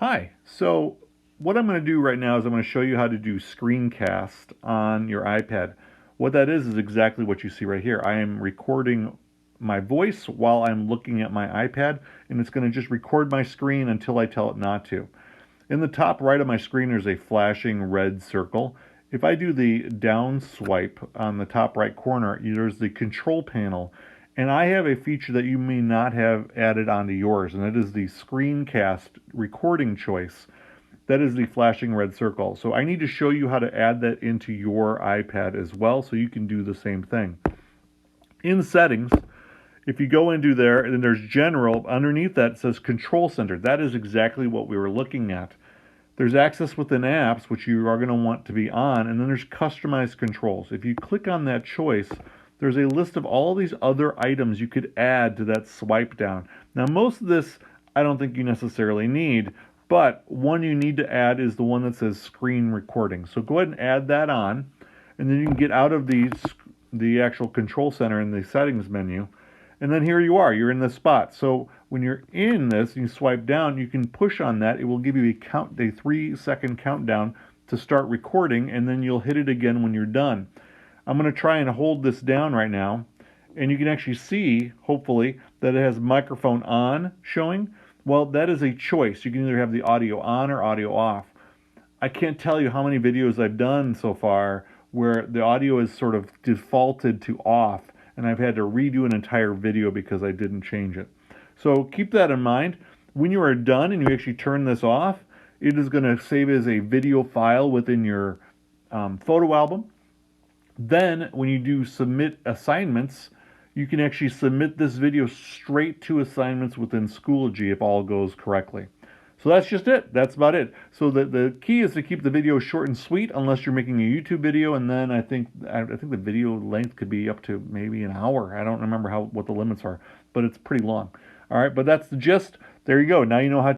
Hi, so what I'm going to do right now is I'm going to show you how to do screencast on your iPad. What that is exactly what you see right here. I am recording my voice while I'm looking at my iPad, and it's going to just record my screen until I tell it not to. In the top right of my screen, there's a flashing red circle. If I do the down swipe on the top right corner, there's the control panel. And I have a feature that you may not have added onto yours, and that is the screencast recording choice. That is the flashing red circle. So I need to show you how to add that into your iPad as well so you can do the same thing. In settings, if you go into there, and then there's general, underneath that says control center. That is exactly what we were looking at. There's access within apps, which you are going to want to be on, and then there's customized controls. If you click on that choice, there's a list of all these other items you could add to that swipe down. Now, most of this I don't think you necessarily need, but one you need to add is the one that says screen recording. So go ahead and add that on, and then you can get out of the actual control center in the settings menu. And then here you are, you're in this spot. So when you're in this, you swipe down, you can push on that. It will give you a 3-second countdown to start recording, and then you'll hit it again when you're done. I'm going to try and hold this down right now, and you can actually see, hopefully, that it has microphone on showing. Well, that is a choice. You can either have the audio on or audio off. I can't tell you how many videos I've done so far where the audio is sort of defaulted to off, and I've had to redo an entire video because I didn't change it. So keep that in mind. When you are done and you actually turn this off, it is going to save as a video file within your photo album. Then when you do submit assignments, you can actually submit this video straight to assignments within Schoology if all goes correctly. So that's just it. That's about it. So the key is to keep the video short and sweet unless you're making a YouTube video, and then I think the video length could be up to maybe an hour. I don't remember what the limits are, but it's pretty long. All right, but that's the gist. There you go. Now you know how